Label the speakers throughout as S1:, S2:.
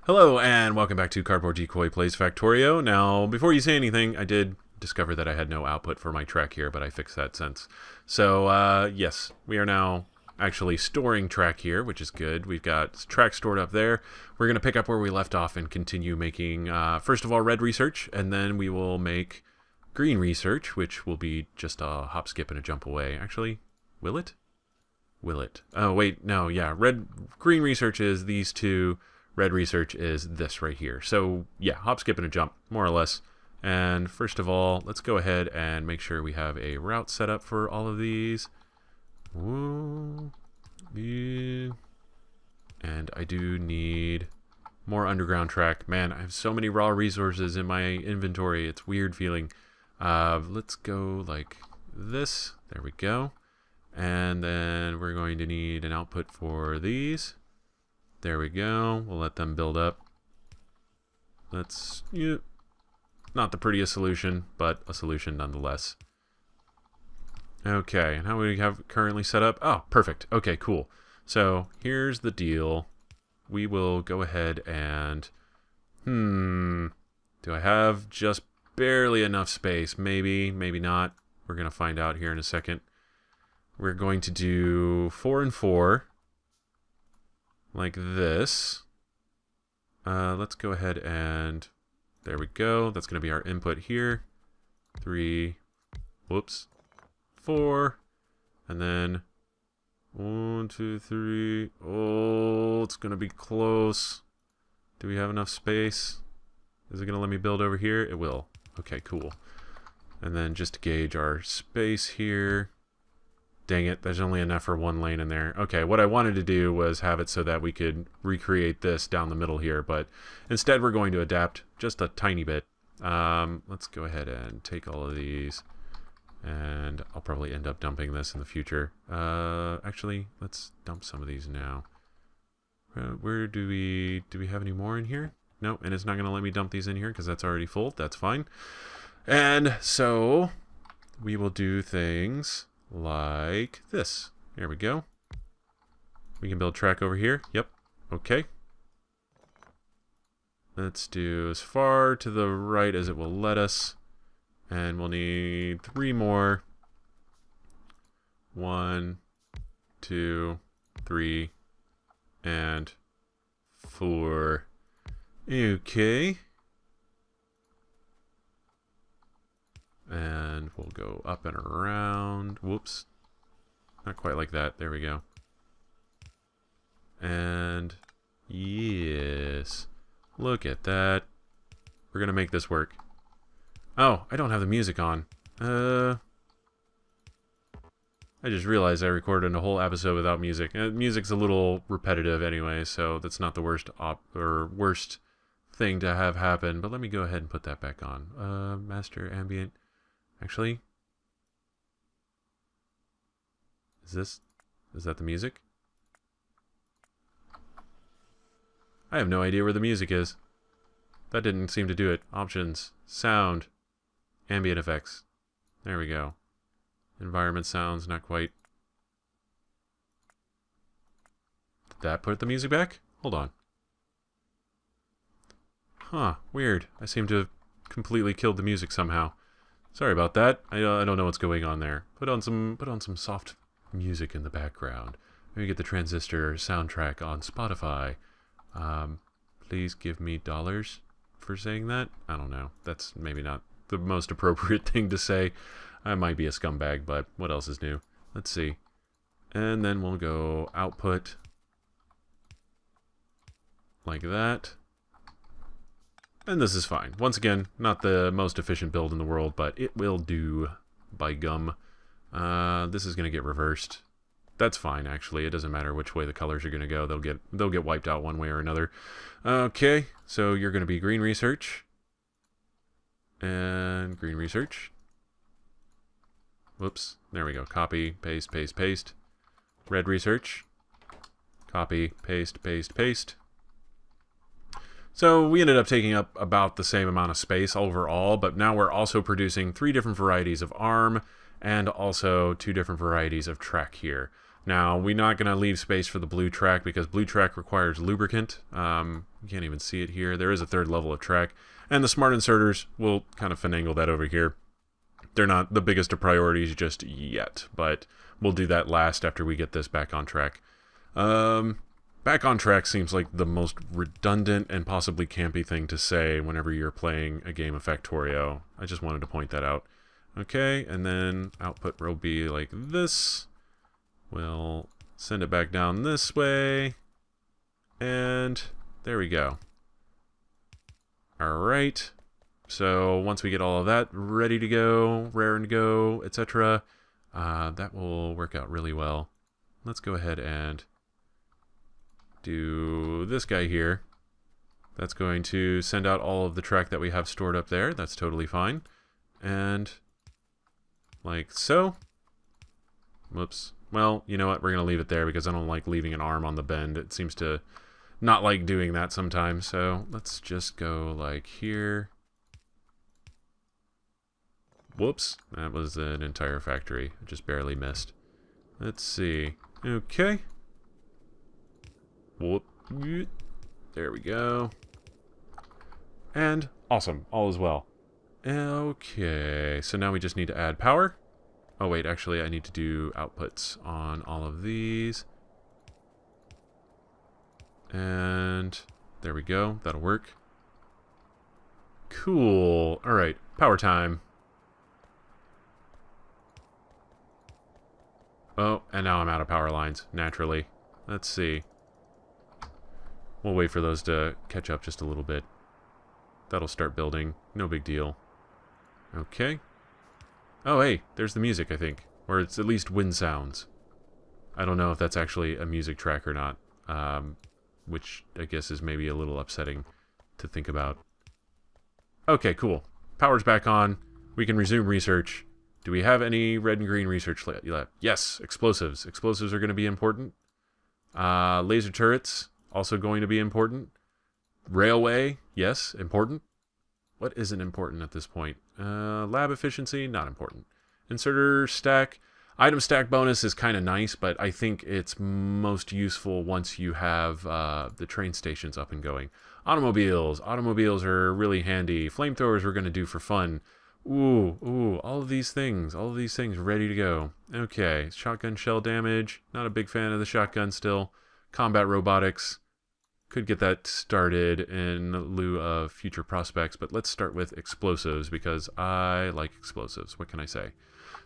S1: Hello and welcome back to Cardboard Decoy Plays Factorio. Now, before you say anything, I did discover that I had no output for my track here, but I fixed that since. So, yes, we are now actually storing track here, which is good. We've got track stored up there. We're going to pick up where we left off and continue making, first of all, red research, and then we will make green research, which will be just a hop, skip, and a jump away. Actually, will it? Will it? Oh, wait, no, yeah. Green research is these two. Red research is this right here. So, yeah, hop, skip, and a jump, more or less. And first of all, let's go ahead and make sure we have a route set up for all of these. Whoa. Yeah. And I do need more underground track. Man, I have so many raw resources in my inventory. It's weird feeling. Let's go like this. There we go. And then we're going to need an output for these. There we go. We'll let them build up. That's not the prettiest solution, but a solution nonetheless. Okay, and how do we have currently set up? Oh, perfect. Okay, cool. So here's the deal. We will go ahead and... do I have just barely enough space? Maybe, maybe not. We're going to find out here in a second. We're going to do 4 and 4. Like this. Let's go ahead and there we go. That's going to be our input here. 3, whoops, 4, and then 1, 2, 3. Oh, it's going to be close. Do we have enough space? Is it going to let me build over here? It will. Okay, cool. And then just to gauge our space here. Dang it, there's only enough for one lane in there. Okay, what I wanted to do was have it so that we could recreate this down the middle here, but instead we're going to adapt just a tiny bit. Let's go ahead and take all of these, and I'll probably end up dumping this in the future. Actually, let's dump some of these now. Where do we have any more in here? No, and it's not going to let me dump these in here because that's already full. That's fine. And so we will do things like this. There we go. We can build track over here. Yep. Okay. Let's do as far to the right as it will let us. And we'll need 3 more. 1, 2, 3, and 4. Okay. And we'll go up and around. Whoops. Not quite like that. There we go. And yes. Look at that. We're going to make this work. Oh, I don't have the music on. I just realized I recorded a whole episode without music. Music's a little repetitive anyway, so that's not the worst thing to have happen. But let me go ahead and put that back on. Master ambient. Actually, is that the music? I have no idea where the music is. That didn't seem to do it. Options, sound, ambient effects. There we go. Environment sounds, not quite. Did that put the music back? Hold on. Huh, weird. I seem to have completely killed the music somehow. Sorry about that. I don't know what's going on there. Put on some soft music in the background. Maybe get the Transistor soundtrack on Spotify. Please give me dollars for saying that. I don't know. That's maybe not the most appropriate thing to say. I might be a scumbag, but what else is new? Let's see. And then we'll go output like that. And this is fine. Once again, not the most efficient build in the world, but it will do, by gum. This is going to get reversed. That's fine, actually. It doesn't matter which way the colors are going to go. They'll get wiped out one way or another. Okay, so you're going to be green research. And green research. Whoops. There we go. Copy, paste, paste, paste. Red research. Copy, paste, paste, paste. So we ended up taking up about the same amount of space overall, but now we're also producing 3 different varieties of arm and also 2 different varieties of track here. Now, we're not going to leave space for the blue track because blue track requires lubricant. You can't even see it here. There is a third level of track. And the smart inserters, we'll kind of finagle that over here. They're not the biggest of priorities just yet, but we'll do that last after we get this back on track. Back on track seems like the most redundant and possibly campy thing to say whenever you're playing a game of Factorio. I just wanted to point that out. Okay, and then output will be like this. We'll send it back down this way. And there we go. Alright. So once we get all of that ready to go, raring to go, etc., that will work out really well. Let's go ahead and do this guy here. That's going to send out all of the track that we have stored up there. That's totally fine. And like so. Whoops. Well, you know what? We're going to leave it there because I don't like leaving an arm on the bend. It seems to not like doing that sometimes. So let's just go like here. Whoops. That was an entire factory. I just barely missed. Let's see. Okay. Whoop. There we go. And awesome. All is well. Okay. So now we just need to add power. Oh, wait. Actually, I need to do outputs on all of these. And there we go. That'll work. Cool. All right. Power time. Oh, and now I'm out of power lines, naturally. Let's see. We'll wait for those to catch up just a little bit. That'll start building. No big deal. Okay. Oh, hey, there's the music, I think. Or it's at least wind sounds. I don't know if that's actually a music track or not. Which I guess is maybe a little upsetting to think about. Okay, cool. Power's back on. We can resume research. Do we have any red and green research left? Yes, explosives. Explosives are going to be important. Laser turrets, also going to be important. Railway, yes, important. What isn't important at this point? Lab efficiency, not important. Inserter stack. Item stack bonus is kind of nice, but I think it's most useful once you have the train stations up and going. Automobiles. Automobiles are really handy. Flamethrowers we're going to do for fun. Ooh, all of these things ready to go. Okay, shotgun shell damage. Not a big fan of the shotgun still. Combat robotics. Could get that started in lieu of future prospects, but let's start with explosives because I like explosives. What can I say?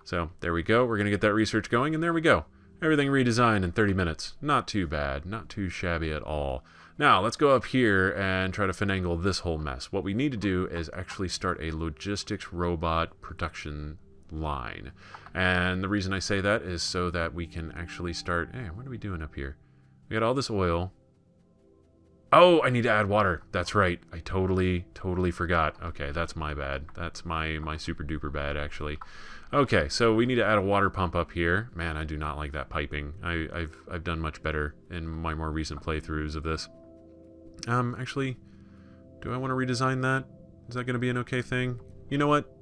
S1: So there we go. We're going to get that research going, and there we go. Everything redesigned in 30 minutes. Not too bad. Not too shabby at all. Now, let's go up here and try to finagle this whole mess. What we need to do is actually start a logistics robot production line. And the reason I say that is so that we can actually start... Hey, what are we doing up here? We got all this oil. Oh, I need to add water. That's right. I totally forgot. Okay, that's my bad. That's my super duper bad, actually. Okay, so we need to add a water pump up here. Man, I do not like that piping. I've done much better in my more recent playthroughs of this. Actually, do I want to redesign that? Is that going to be an okay thing? You know what?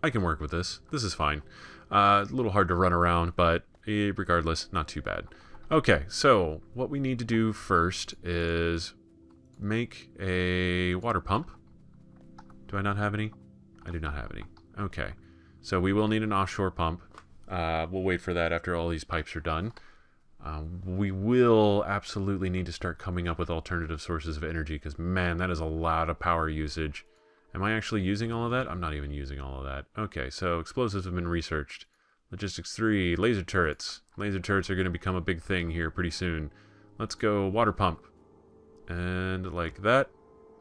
S1: I can work with this. This is fine. A little hard to run around, but regardless, not too bad. Okay, so what we need to do first is make a water pump. Do I not have any? I do not have any. Okay, so we will need an offshore pump. We'll wait for that after all these pipes are done. We will absolutely need to start coming up with alternative sources of energy because, man, that is a lot of power usage. Am I actually using all of that? I'm not even using all of that. Okay, so explosives have been researched. Logistics 3, laser turrets. Laser turrets are going to become a big thing here pretty soon. Let's go water pump. And like that.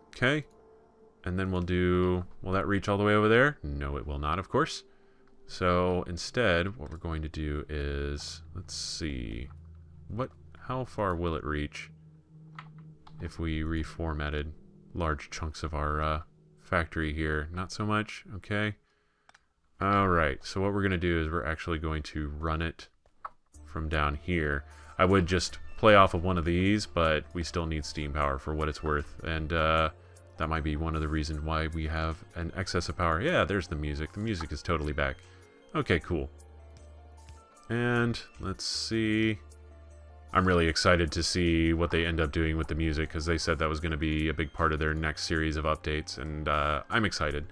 S1: Okay. And then we'll do... Will that reach all the way over there? No, it will not, of course. So instead, what we're going to do is... Let's see... How far will it reach if we reformatted large chunks of our factory here? Not so much. Okay. Alright, so what we're going to do is we're actually going to run it from down here. I would just play off of one of these, but we still need steam power for what it's worth. And that might be one of the reasons why we have an excess of power. Yeah, there's the music. The music is totally back. Okay, cool. And let's see. I'm really excited to see what they end up doing with the music, because they said that was going to be a big part of their next series of updates, and I'm excited.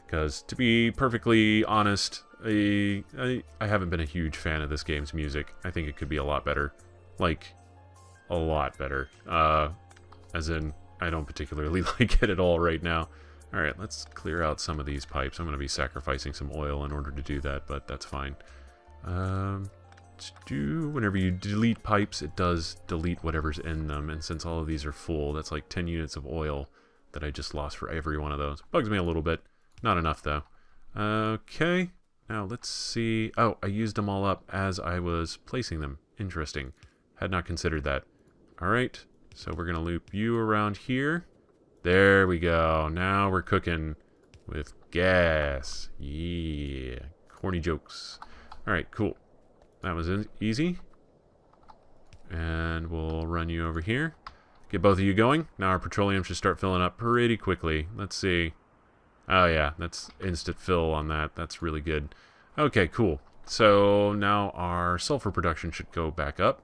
S1: Because, to be perfectly honest, I haven't been a huge fan of this game's music. I think it could be a lot better. Like, a lot better. As in, I don't particularly like it at all right now. Alright, let's clear out some of these pipes. I'm going to be sacrificing some oil in order to do that, but that's fine. Whenever you delete pipes, it does delete whatever's in them, and since all of these are full, that's like 10 units of oil that I just lost for every one of those. Bugs me a little bit. Not enough, though. Okay, now let's see. Oh, I used them all up as I was placing them. Interesting. Had not considered that. Alright, so we're going to loop you around here. There we go. Now we're cooking with gas. Yeah. Corny jokes. Alright, cool. That was easy. And we'll run you over here. Get both of you going. Now our petroleum should start filling up pretty quickly. Let's see. Oh yeah, that's instant fill on that. That's really good. Okay, cool. So now our sulfur production should go back up.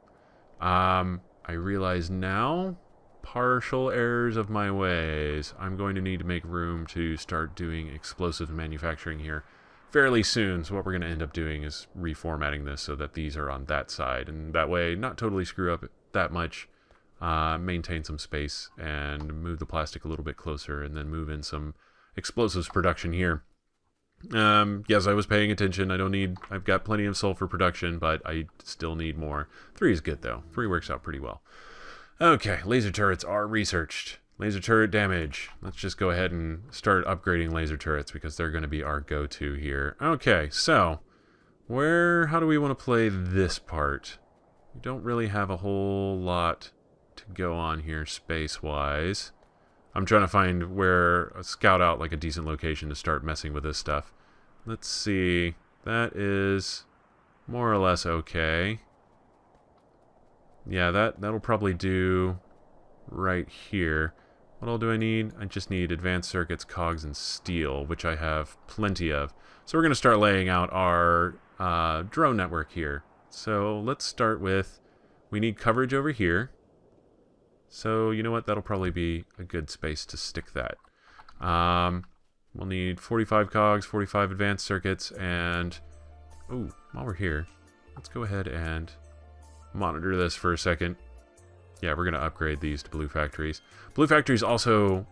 S1: I realize now, partial errors of my ways. I'm going to need to make room to start doing explosive manufacturing here fairly soon. So what we're going to end up doing is reformatting this so that these are on that side, and that way not totally screw up that much, maintain some space and move the plastic a little bit closer, and then move in some explosives production here. Yes, I was paying attention. I've got plenty of sulfur production, but I still need more. 3 is good though. 3 works out pretty well. Okay, laser turrets are researched. Laser turret damage. Let's just go ahead and start upgrading laser turrets, because they're going to be our go-to here. Okay, so how do we want to play this part? We don't really have a whole lot to go on here space-wise. I'm trying to scout out like a decent location to start messing with this stuff. Let's see. That is more or less okay. Yeah, that'll probably do right here. What all do I need? I just need advanced circuits, cogs, and steel, which I have plenty of. So we're going to start laying out our drone network here. So let's start with, we need coverage over here. So you know what? That'll probably be a good space to stick that. We'll need 45 cogs, 45 advanced circuits, and while we're here, let's go ahead and monitor this for a second. Yeah, we're going to upgrade these to blue factories. Blue factories also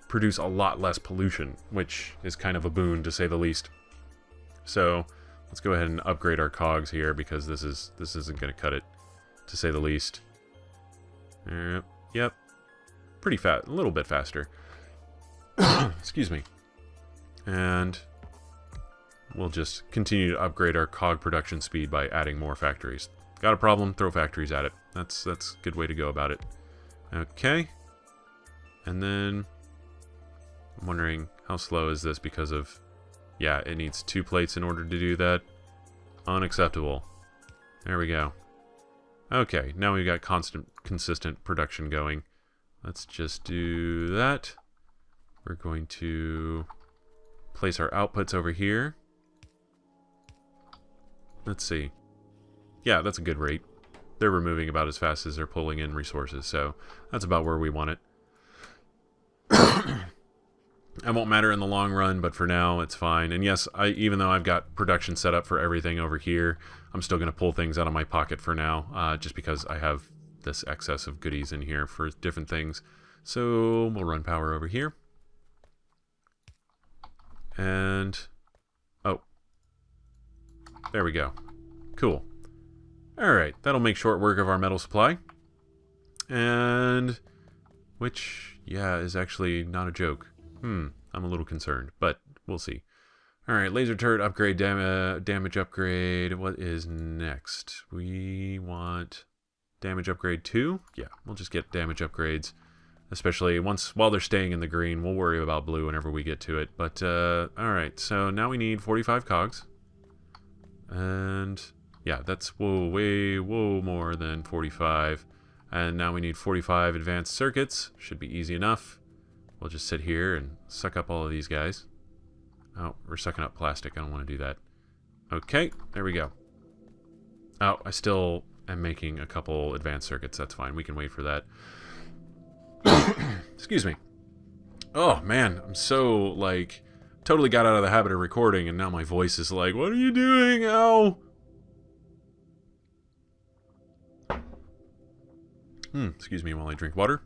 S1: produce a lot less pollution, which is kind of a boon to say the least. So let's go ahead and upgrade our cogs here, because this isn't going to cut it, to say the least. Yep. Pretty fast. A little bit faster. Excuse me. And we'll just continue to upgrade our cog production speed by adding more factories. Got a problem? Throw factories at it. That's a good way to go about it. Okay. And then I'm wondering, how slow is this because of... Yeah, it needs 2 plates in order to do that. Unacceptable. There we go. Okay, now we've got consistent production going. Let's just do that. We're going to place our outputs over here. Let's see. Yeah, that's a good rate. They're removing about as fast as they're pulling in resources, so that's about where we want it. It won't matter in the long run, but for now, it's fine. And yes, even though I've got production set up for everything over here, I'm still going to pull things out of my pocket for now, just because I have this excess of goodies in here for different things. So we'll run power over here. And, there we go. Cool. Alright, that'll make short work of our metal supply. And, which, yeah, is actually not a joke. I'm a little concerned, but we'll see. Alright, laser turret upgrade, damage upgrade. What is next? We want damage upgrade 2? Yeah, we'll just get damage upgrades. Especially while they're staying in the green. We'll worry about blue whenever we get to it. But, alright, so now we need 45 cogs. And, yeah, that's way more than 45. And now we need 45 advanced circuits. Should be easy enough. We'll just sit here and suck up all of these guys. Oh, we're sucking up plastic. I don't want to do that. Okay, there we go. Oh, I still am making a couple advanced circuits. That's fine. We can wait for that. Excuse me. Oh, man. I'm so, like, totally got out of the habit of recording, and now my voice is like, what are you doing? Ow! Excuse me while I drink water.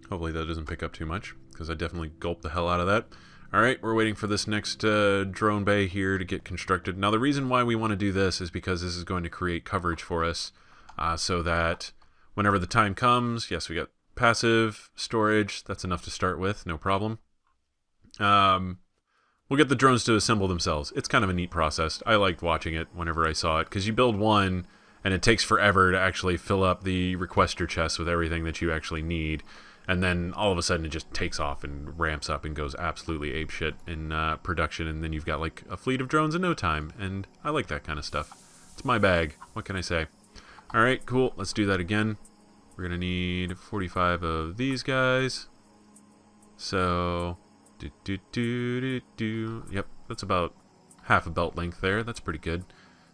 S1: Hopefully that doesn't pick up too much, because I definitely gulped the hell out of that. Alright, we're waiting for this next drone bay here to get constructed. Now, the reason why we want to do this is because this is going to create coverage for us, so that whenever the time comes, yes, we got passive storage. That's enough to start with, no problem. We'll get the drones to assemble themselves. It's kind of a neat process. I liked watching it whenever I saw it, because you build one, and it takes forever to actually fill up the requester chest with everything that you actually need. And then all of a sudden it just takes off and ramps up and goes absolutely apeshit in production. And then you've got like a fleet of drones in no time. And I like that kind of stuff. It's my bag. What can I say? Alright, cool. Let's do that again. We're going to need 45 of these guys. So, Yep, that's about half a belt length there. That's pretty good.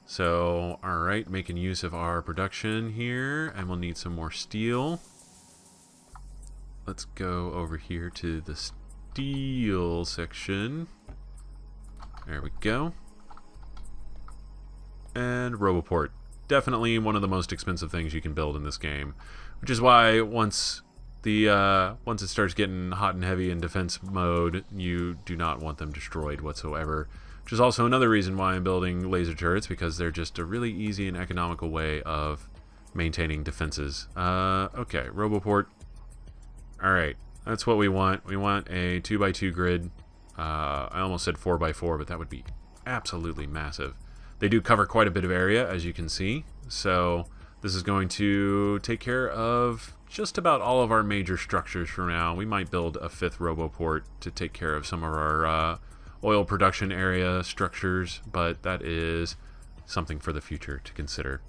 S1: So, alright, making use of our production here. And we'll need some more steel. Let's go over here to the steel section. There we go. And Roboport. Definitely one of the most expensive things you can build in this game. Which is why once it starts getting hot and heavy in defense mode, you do not want them destroyed whatsoever. Which is also another reason why I'm building laser turrets, because they're just a really easy and economical way of maintaining defenses. Okay, Roboport. Alright, that's what we want. We want a 2x2 grid. I almost said 4x4, but that would be absolutely massive. They do cover quite a bit of area, as you can see. So this is going to take care of just about all of our major structures for now. We might build a 5th Roboport to take care of some of our oil production area structures, but that is something for the future to consider.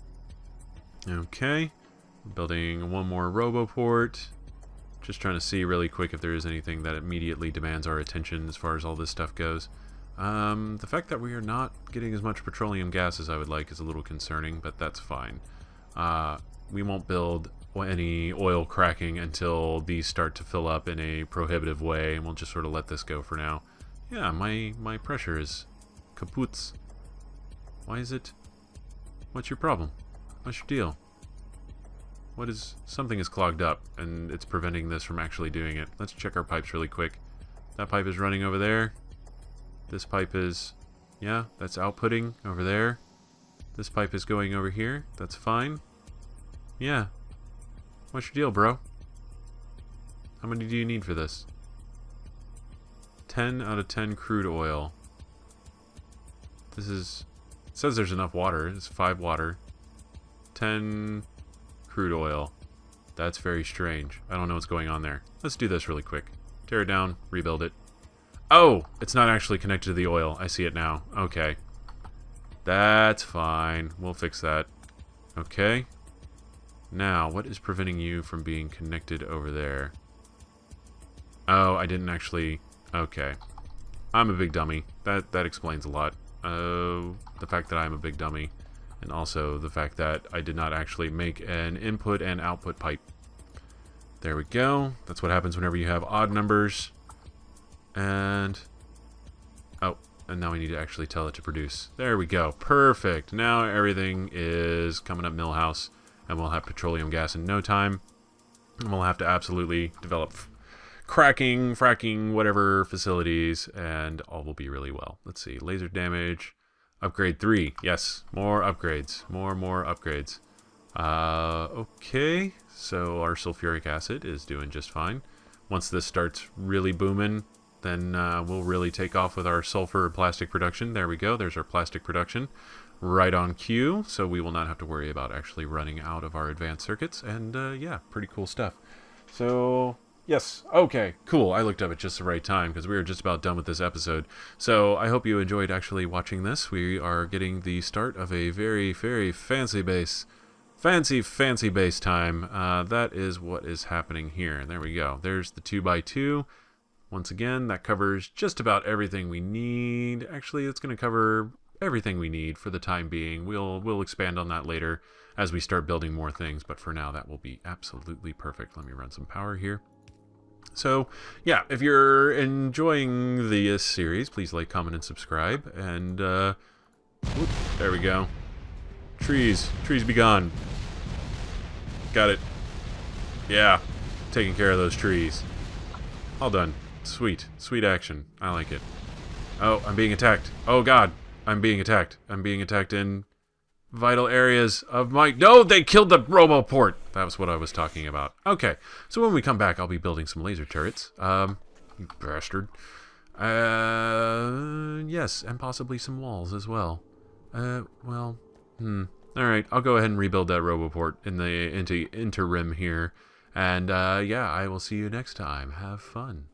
S1: Okay, building one more Roboport. Just trying to see really quick if there is anything that immediately demands our attention as far as all this stuff goes. The fact that we are not getting as much petroleum gas as I would like is a little concerning, but that's fine. We won't build any oil cracking until these start to fill up in a prohibitive way, and we'll just sort of let this go for now. Yeah, my pressure is kaput. Why is it? What's your problem? What's your deal? Something is clogged up, and it's preventing this from actually doing it. Let's check our pipes really quick. That pipe is running over there. This pipe is, yeah, that's outputting over there. This pipe is going over here. That's fine. Yeah. What's your deal, bro? How many do you need for this? 10 out of 10 crude oil. It says there's enough water. It's 5 water. 10 crude oil. That's very strange. I don't know what's going on there. Let's do this really quick. Tear it down, rebuild it. Oh! It's not actually connected to the oil. I see it now. Okay. That's fine. We'll fix that. Okay. Now, what is preventing you from being connected over there? Oh, I didn't actually... Okay. I'm a big dummy. That explains a lot. The fact that I'm a big dummy. And also the fact that I did not actually make an input and output pipe. There we go. That's what happens whenever you have odd numbers. And... Oh, and now we need to actually tell it to produce. There we go. Perfect. Now everything is coming up Millhouse. And we'll have petroleum gas in no time. And we'll have to absolutely develop cracking, fracking, whatever facilities. And all will be really well. Let's see. Laser damage... Upgrade 3. Yes, more upgrades. More upgrades. Okay, so our sulfuric acid is doing just fine. Once this starts really booming, then we'll really take off with our sulfur plastic production. There we go. There's our plastic production. Right on cue, so we will not have to worry about actually running out of our advanced circuits. And yeah, pretty cool stuff. So... Yes. Okay. Cool. I looked up at just the right time because we were just about done with this episode. So I hope you enjoyed actually watching this. We are getting the start of a very, very fancy base. Fancy base time. That is what is happening here. And there we go. There's the 2x2. Once again, that covers just about everything we need. Actually, it's going to cover everything we need for the time being. We'll expand on that later as we start building more things, but for now that will be absolutely perfect. Let me run some power here. So, yeah, if you're enjoying this series, please like, comment, and subscribe. And, whoop, there we go. Trees be gone. Got it. Yeah, taking care of those trees. All done. Sweet action. I like it. Oh, I'm being attacked. Oh, God. I'm being attacked. I'm being attacked in vital areas of my... No, they killed the Roboport. That was what I was talking about. Okay, so when we come back, I'll be building some laser turrets. You bastard. Yes, and possibly some walls as well. Well, Alright, I'll go ahead and rebuild that Roboport in the interim here. And, yeah, I will see you next time. Have fun.